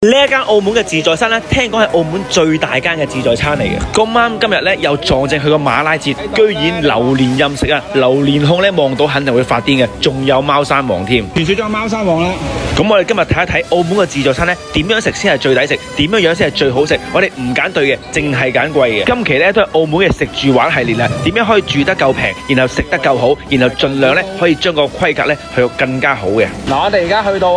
呢一間澳門嘅自助餐咧，聽講係澳門最大間嘅自助餐嚟嘅。咁啱今日咧又撞正佢個馬拉節，居然榴蓮任食啊！榴蓮控咧望到肯定會發癲嘅，仲有貓山王添。傳説咗貓山王啦。咁我哋今日睇一睇澳門嘅自助餐咧，點樣食先係最抵食，點樣先係最好食。我哋唔揀對嘅，淨係揀貴嘅。今期咧都係澳門嘅食住玩系列啦，點樣可以住得夠平，然後食得夠好，然後盡量咧可以將個規格咧去到更加好嘅。嗱，我哋而家去到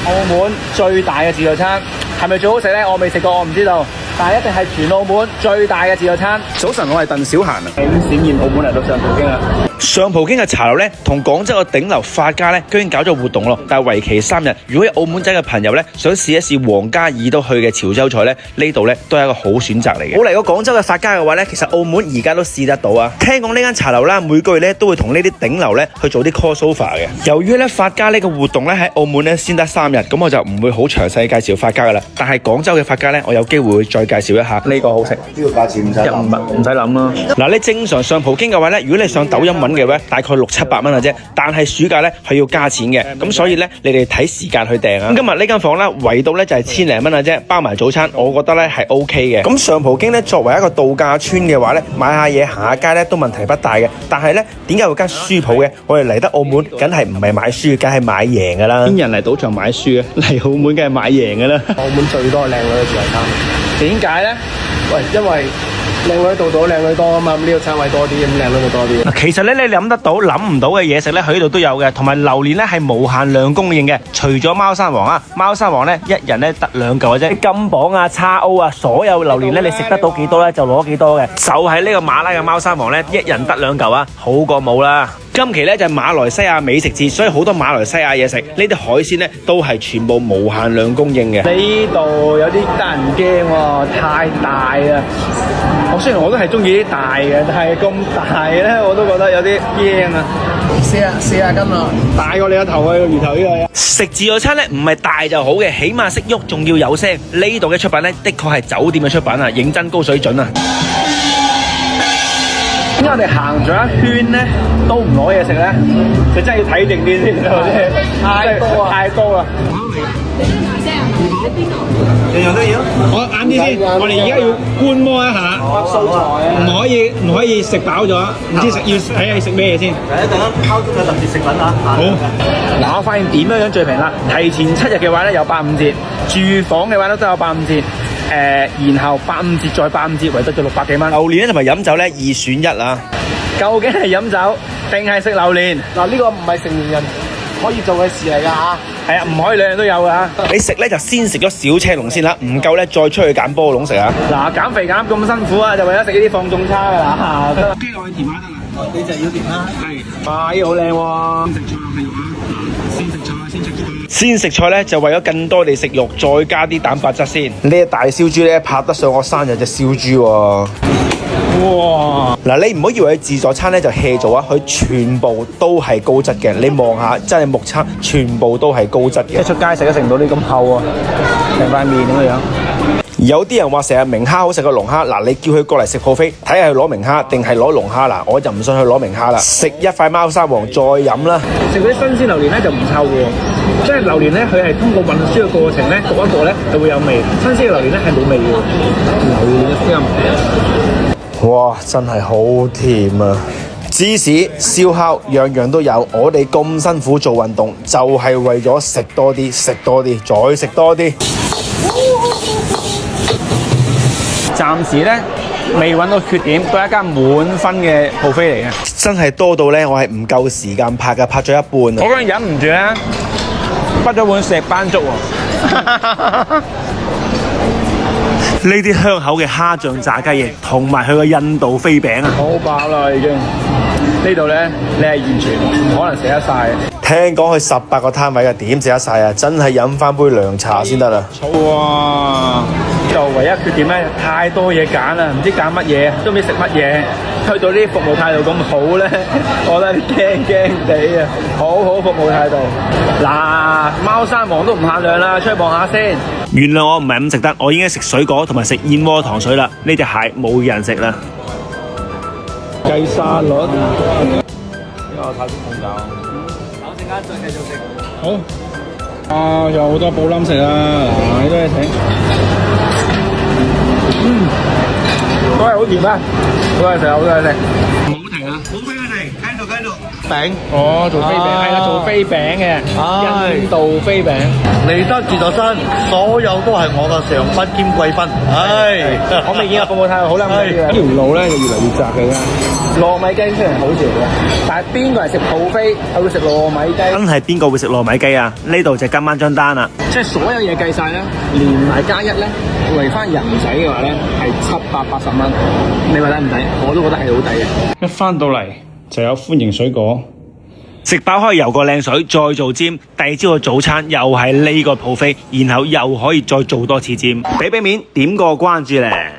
澳門最大嘅自助餐，係咪最好食呢？我未食過，我唔知道。但係一定係全澳門最大嘅自助餐。早晨，我係鄧小嫻啊。咁閃現澳門嚟到上葡京啦。上葡京嘅茶樓咧，同廣州嘅頂流發家咧，居然搞咗活動咯。但係為期3日，如果有澳門仔嘅朋友咧，想試一試皇家爾都去嘅潮州菜咧，呢度咧都係一個好選擇嚟嘅。冇嚟過廣州嘅發家嘅話咧，其實澳門而家都試得到啊。聽講呢間茶樓啦，每個月咧都會同呢啲頂流咧去做啲 crossover 嘅。由於咧發家呢個活動咧喺澳門咧先得3日，咁我就唔會好詳細介紹發家噶啦。但係廣州嘅發家咧，我有機會會再介紹一下。呢個好食，呢個價錢唔使諗啦。嗱，你正常上葡京嘅話咧，如果你上抖音揾嘅話，大概600-700蚊嘅啫。但係暑假咧係要加錢嘅，咁所以咧你哋睇時間去訂啊。咁今日呢間房咧，圍到咧就係1000零蚊嘅啫，包埋早餐，我覺得咧係 OK 嘅。咁上葡京咧作為一個度假村嘅話咧，買下嘢行下街咧都問題不大嘅。但係咧點解有間書鋪嘅？我哋嚟得澳門，梗係唔係買書，梗係買贏噶啦。邊人嚟賭場買書啊？嚟澳門梗係買贏噶啦。澳門最多靚女嘅自助餐，點解咧？喂，因為靚女度到靚女多啊嘛，咁呢個餐位多啲，咁靚女咪多啲。其實咧你諗得到諗唔到嘅嘢食咧，佢呢度都有嘅，同埋榴蓮咧係無限量供應嘅。除咗貓山王啊，貓山王咧一人咧得2嚿嘅啫。金榜啊、叉 O 啊，所有榴蓮咧你食得到幾多咧就攞幾多嘅。就係呢個馬拉嘅貓山王咧，一人得2嚿啊，好過冇啦。今期咧就係馬來西亞美食節，所以好多馬來西亞嘢食，呢啲海鮮咧都係全部無限量供應嘅。呢度有啲得人驚喎，太大啦！雖然我都係中意啲大嘅，但係咁大咧我都覺得有啲驚啊！40斤啊，大過你個頭啊！個魚頭呢個。食自助餐咧唔係大就好嘅，起碼識喐，仲要有聲。呢度嘅出品咧，的確係酒店嘅出品啊，認真高水準啊！點解我哋行咗一圈咧都唔攞嘢食咧？就真係要睇定啲先，太多啊！太多啦！樣樣都要。我晏啲先，我哋而家要觀摩一下素材，唔可以食飽咗，唔知要睇下食咩嘢先。一陣間烤咗嘅特別食品啊！好。嗱，我發現點樣最平啦？提前7日嘅話咧有85折，住房嘅話咧都有85折。然後85折再85折，為得咗600幾蚊。榴蓮咧同埋飲酒咧2選1啊！究竟係飲酒定係食榴蓮？嗱，呢個唔係成年人可以做嘅事嚟㗎嚇。係啊，唔可以2樣都有㗎。你食咧就先食咗小車龍先啦，唔夠咧再出去揀波籠食啊！嗱，減肥減咁辛苦啊，就為咗食呢啲放縱餐㗎啦。跟住落去填下得啦，你就要填啦。係。哇，呢個好靚喎！先食菜係肉啊！先食菜，先食菜。先食菜咧就為咗更多地食肉，再加啲蛋白質先。呢隻大燒豬咧拍得上我生日隻燒豬喎！哇！嗱，你唔好以為佢自助餐咧就 hea 做啊，佢全部都係高質嘅。你望下，真係目測全部都係高質嘅。一出街食都食唔到啲咁厚啊，成塊面咁樣。有啲人話成日明蝦好食過龍蝦，嗱，你叫佢過嚟食 buffet，睇下佢攞明蝦定係攞龍蝦啦，我就唔信佢攞明蝦啦。食一塊貓山王再飲啦。食嗰啲新鮮榴蓮咧就唔臭嘅，即係榴蓮咧佢係通過運輸嘅過程咧焗一焗咧就會有味，新鮮嘅榴蓮咧係冇味嘅。榴蓮嘅聲，哇，真係好甜啊！芝士、燒烤樣樣都有，我哋咁辛苦做運動，就係為咗食多啲，食多啲，再食多啲。暫時咧未揾到缺點，都係一間滿分嘅buffet嚟嘅。真係多到咧，我係唔夠時間拍㗎，拍咗一半啊！我嗰陣忍唔住咧，畢咗碗石斑粥喎。呢啲香口嘅蝦醬炸雞翼，同埋佢個印度飛餅啊！好飽啦已經，呢度咧你係完全唔可能食得晒。聽講佢18個攤位嘅，點食得晒啊？真係飲翻杯涼茶先得啦！哇！就唯一缺點咧，太多嘢揀啦，唔知揀乜嘢，都唔知食乜嘢。去到呢啲服務態度咁好咧，我覺得驚驚地啊！好好服務態度。嗱，貓山王都唔限量啦，出去望下先。原諒我唔係咁食得，我已經食水果同埋食燕窩糖水啦。呢隻蟹冇人食啦。雞沙律。呢個泰式鳳爪。等陣間再繼續食。好。啊，有好多布冧食啊！嗱，呢啲嘢請。都係好甜啊！好多嘢食，好多嘢食。唔好停啊！冇俾佢哋，繼續。餅哦，做飛餅係啦，做飛餅嘅，印度飛餅。嚟得自助餐，所有都係我嘅上賓兼貴賓。我未見過服務態度好啦，呢條路咧就越嚟越窄嘅啦。糯米雞雖然好食嘅，但係邊個係食 buffet，係會食糯米雞？真係邊個會食糯米雞啊？呢度就今晚張單啦。即係所有嘢計晒咧，連埋加一咧，圍翻人仔嘅話咧係780蚊。你話抵唔抵？我都覺得係好抵嘅。一翻到嚟就有歡迎水果，食飽可以游個靚水，再做尖。第二朝嘅早餐又係呢個buffet，然後又可以再做多次尖。俾面，點個關注咧！